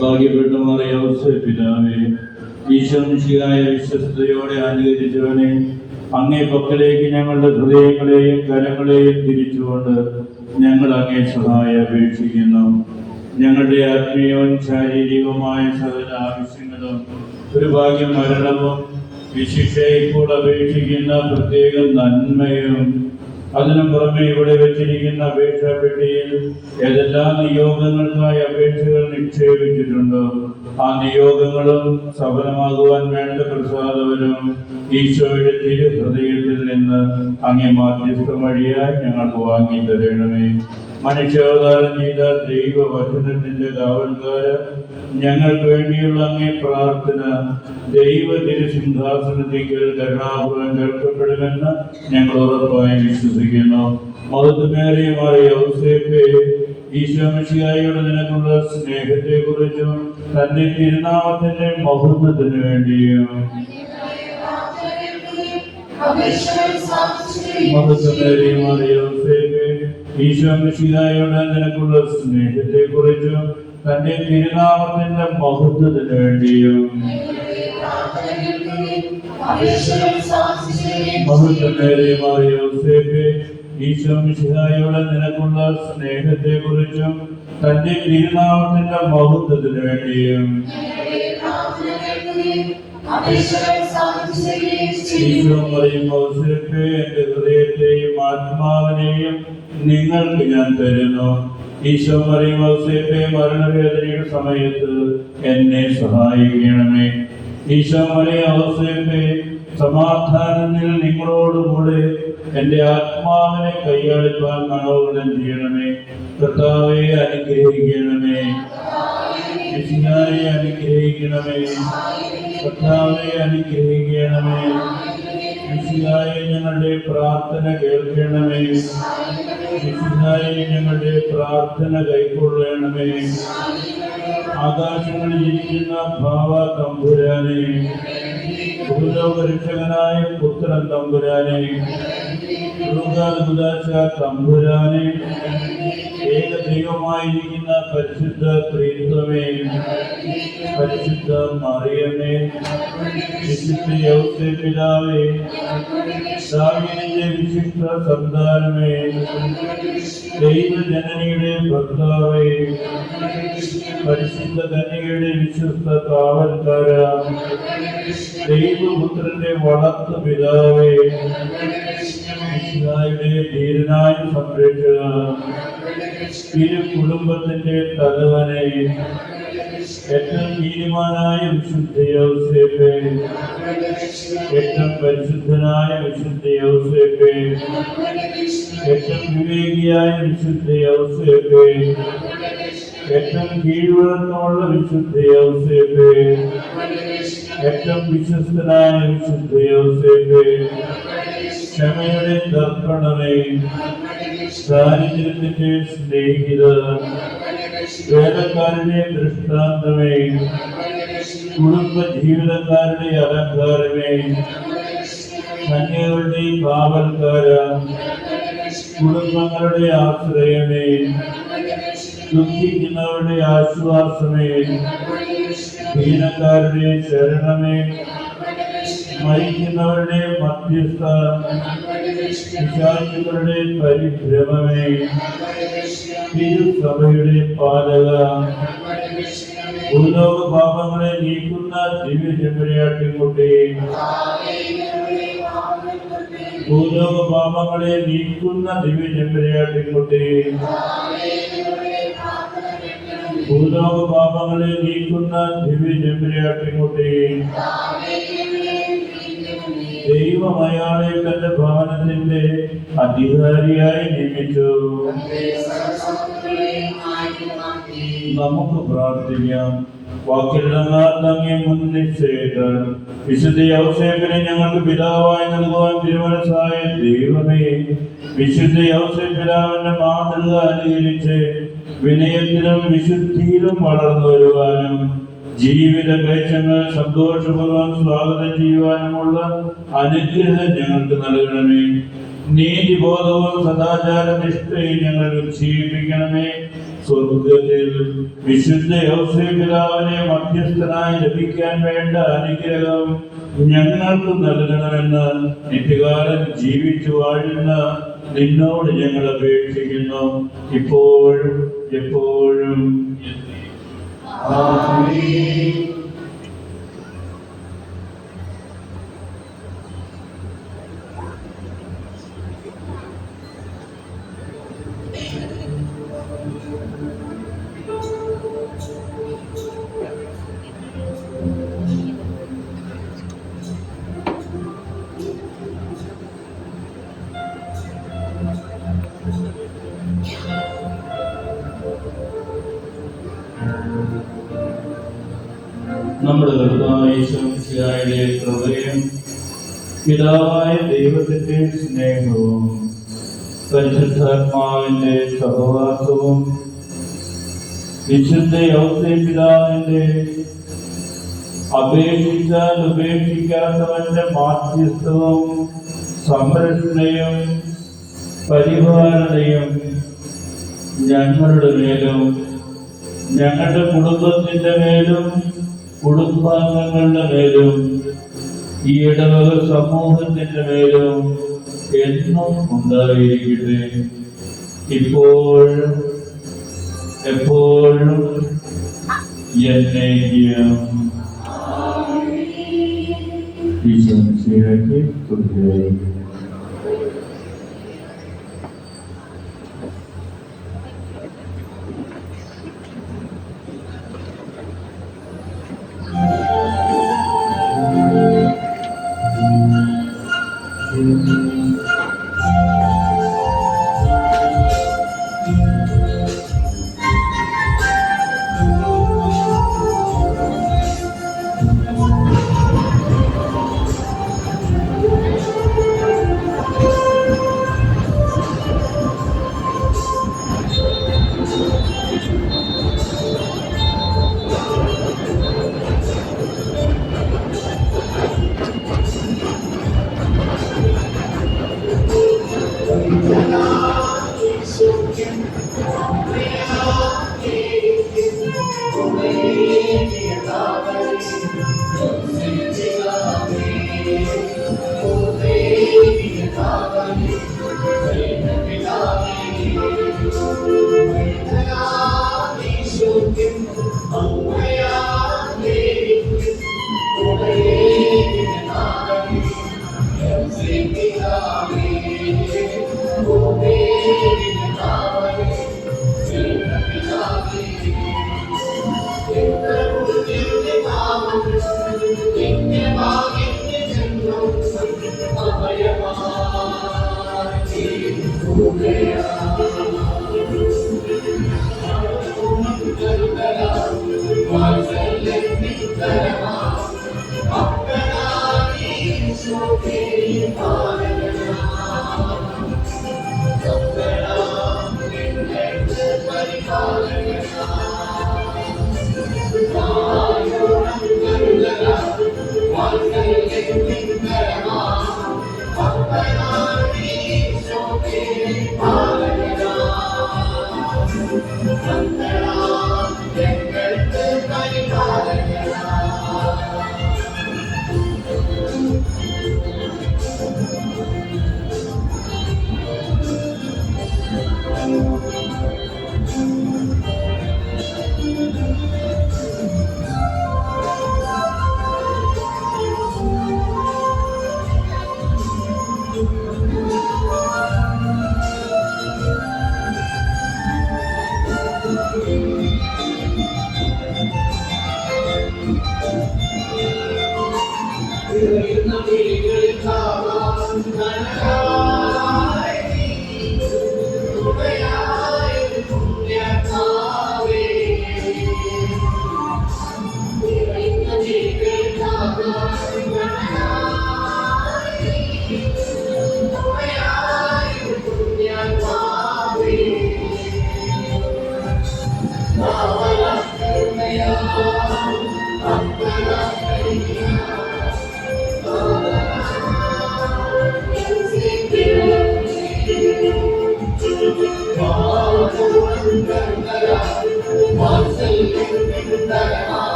ഭാഗ്യപ്പെട്ട പിതാവേ, ഈശ്വരനിശിയായ വിശ്വസ്തയോടെ അനുകരിച്ചവനെ, അങ്ങേ പക്കലേക്ക് ഞങ്ങളുടെ ഹൃദയങ്ങളെയും കരങ്ങളെയും തിരിച്ചുകൊണ്ട് ഞങ്ങൾ അങ്ങേ സഹായം അപേക്ഷിക്കുന്നു. ഞങ്ങളുടെ ആത്മീയവും ശാരീരികവുമായ സകല ആവശ്യങ്ങളും ഒരു ഭാഗ്യം മരണവും വിശിക്ഷ ഇപ്പോൾ അപേക്ഷിക്കുന്ന പ്രത്യേക നന്മയും അതിനു പുറമെ ഇവിടെ വെച്ചിരിക്കുന്ന അപേക്ഷാ പെട്ടിയിൽ ഏതെല്ലാം നിയോഗങ്ങൾക്കായി അപേക്ഷകൾ നിക്ഷേപിച്ചിട്ടുണ്ടോ ആ നിയോഗങ്ങളും സഫലമാകുവാൻ വേണ്ട പ്രസാദവരും ഈശോയുടെ തിരുഹൃദയത്തിൽ നിന്ന് അങ്ങേ മാധ്യസ്ഥം വഴിയായി ഞങ്ങൾക്ക് വാങ്ങി തരണമേ. മനുഷ്യാവതാരം ചെയ്ത ദൈവവചനത്തിന്റെ കാവൽക്കാരൻ ഞങ്ങൾക്ക് വേണ്ടിയുള്ള അങ്ങേ പ്രാർത്ഥന ദൈവ തിരുസിംഹാസനത്തിൽ കരുണാപൂർവം കേൾക്കപ്പെടുമെന്ന് ഞങ്ങൾ ഉറപ്പായി വിശ്വസിക്കുന്നു. മഹത്വമേറിയമായ യൗസേപ്പേ, ഈശോമിശിഹായോട് നിനക്കുള്ള സ്നേഹത്തെ കുറിച്ചും തന്റെ തിരുനാമത്തിന്റെ മഹത്വത്തിന് വേണ്ടിയും മഹത്വമേറിയമായ യൗസേപ്പേ, ഈശോമിശിഹായോട് നിനക്കുള്ള സ്നേഹത്തെ കുറിച്ചും തന്റെ തിരുനാമത്തിന്റെ മഹത്വത്തിന് വേണ്ടിയും മഹത്വമേറിയമായ യൗസേപ്പേ, ഈശോമിശിഹായോട് നിനക്കുള്ള സ്നേഹത്തെ കുറിച്ചും തന്റെ തിരുനാമത്തിന്റെ മഹത്വത്തിന് വേണ്ടിയും ഈശോ പറയുമ്പോൾ എന്റെ ഹൃദയത്തെയും ആത്മാവിനെയും നിങ്ങൾക്ക് ഞാൻ തരുന്നു. ഈശോ പറയുമ്പോൾ മരണവേദനയുടെ സമയത്ത് എന്നെ സഹായിക്കണമേ. ഈശോ പറയുമ്പോൾ സമാധാനത്തിൽ നിങ്ങളോടുകൂടെ എന്റെ ആത്മാവിനെ കൈയാളിപ്പാൻ മനോഹരം ചെയ്യണമേ. കർത്താവെ അനുഗ്രഹിക്കണമേ, മിശിഹായെ അനുഗ്രഹിക്കണമേ, കർത്താവെ അനുഗ്രഹിക്കണമേ. മിശിഹായെ ഞങ്ങളുടെ പ്രാർത്ഥന കേൾക്കണമേ, മിശിഹായെ ഞങ്ങളുടെ പ്രാർത്ഥന കൈക്കൊള്ളണമേ. ആകാശങ്ങളിൽ ഇരിക്കുന്ന ഭാവ തമ്പുരാനെ, ഭൂലോകരക്ഷകനായ പുത്രൻ തമ്പുരാനെ, തമ്പുരാനെ, ഏക ദൈവമായിരിക്കുന്ന പരിശുദ്ധ ത്രിത്വമേ, പരിശുദ്ധ മറിയമേ, വിശുദ്ധ യൗസേപ്പിതാവേ, ദാവീദിന്റെ വിശുദ്ധ സന്താനമേ, ദൈവജനനിയുടെ ഭർത്താവേ, പരിശുദ്ധ കന്യകയുടെ വിശ്വസ്ത കാവൽക്കാര, ദൈവപുത്രന്റെ വളർത്തു പിതാവേ, മിശിഹായുടെ ധീരനായ സംരക്ഷക, തിരു കുടുംബത്തിന്റെ തലവനെ, ഏറ്റവും നീതിമാനായ വിശുദ്ധ യൗസേപ്പേ, ഏറ്റവും പരിശുദ്ധനായ വിശുദ്ധ യൗസേപ്പേ, ഏറ്റവും വിവേകിയായ വിശുദ്ധ യൗസേപ്പേ, ഏറ്റവും കീഴ്വഴക്കമുള്ള വിശുദ്ധ യൗസേപ്പേ, ഏറ്റവും വിശ്വസ്തനായ വിശുദ്ധ യൗസേപ്പേ, ക്ഷമയുടെ ദർപ്പണമേ, ദാരിദ്ര്യത്തിന്റെ സ്നേഹിത, വേലക്കാരുടെ ദൃഷ്ടാന്തമേ, കുടുംബ ജീവിതക്കാരുടെ അലങ്കാരമേ, കന്യകളുടെ കാവൽക്കാര, കുടുംബങ്ങളുടെ ആശ്രയമേ, ദുഃഖിക്കുന്നവരുടെ ആശ്വാസമേ, ദീനക്കാരുടെ ശരണമേ, മരിക്കുന്നവരുടെ മധ്യസ്ഥ, പിശാചുക്കളുടെ പരിഭ്രമമേ, തിരുസഭയുടെ പാലക, ഭൂലോക പാപങ്ങളെ നീക്കുന്ന ദിവ്യ ചെമ്പരിയാട്ടിൻകുട്ടി, ഭൂലോക പാപങ്ങളെ നീക്കുന്ന ദിവ്യ ചെമ്പരിയാട്ടിൻകുട്ടി, ഭൂലോക പാപങ്ങളെ നീക്കുന്ന ദിവ്യ ചെമ്പരിയാട്ടിൻകുട്ടി, ദൈവം അയാളെ തന്റെ ഭവനത്തിന്റെ അധികാരിയായി നിയമിച്ചു. നമുക്ക് പ്രാർത്ഥിക്കാം. വാക്കിലങ്ങേ മുൻനിശ്ചയിച്ച വിശുദ്ധ യൗസേപ്പിനെ ഞങ്ങൾക്ക് പിതാവായി നൽകുവാൻ തിരുമനസ്സായ ദൈവമേ, വിശുദ്ധ യൗസേപ്പ് പിതാവിന്റെ മാതൃക അനുകരിച്ച് വിനയത്തിലും വിശുദ്ധിയിലും വളർന്നു വരുവാനും ജീവിത ക്ലേശങ്ങൾ സന്തോഷപൂർവ്വം സ്വാഗതം ചെയ്യുവാനുമുള്ള അനുഗ്രഹം ഞങ്ങൾക്ക് നൽകണമേ. നീതിബോധവും സദാചാരനിഷ്ഠയും ഞങ്ങൾ ഉജ്ജീവിപ്പിക്കണമേ. സ്വർഗത്തിൽ വിശുദ്ധ യൗസേപ്പ് പിതാവിനെ മധ്യസ്ഥനായി ലഭിക്കാൻ വേണ്ട അനുഗ്രഹം ഞങ്ങൾക്ക് നൽകണമെന്ന് നിത്യകാലം ജീവിച്ചു വാഴുന്ന നിന്നോട് ഞങ്ങൾ അപേക്ഷിക്കുന്നു, ഇപ്പോഴും എപ്പോഴും. ആമേൻ. നമ്മുടെ കർത്താവായ യേശുമിശിഹായുടെ കൃപയും പിതാവായ ദൈവത്തിന്റെ സ്നേഹവും പരിശുദ്ധാത്മാവിന്റെ സഹവാസവും വിശുദ്ധ യൗസേപ്പ് പിതാവിന്റെ അപേക്ഷിച്ചാൽ ഉപേക്ഷിക്കാത്തവന്റെ മാധ്യസ്ഥവും സംരക്ഷണയും പരിപാലനയും ഞങ്ങളുടെ മേലും ഞങ്ങളുടെ കുടുംബത്തിന്റെ മേലും കുടുംബാംഗങ്ങളുടെ മേലും ഈ ഇടവക സമൂഹത്തിന്റെ മേലും എന്നും ഉണ്ടായിരിക്കട്ടെ, ഇപ്പോഴും എപ്പോഴും എന്നേക്കും. ഈശോമിശിഹായ്ക്ക് സ്തുതിയായി. Yeah. Thank you.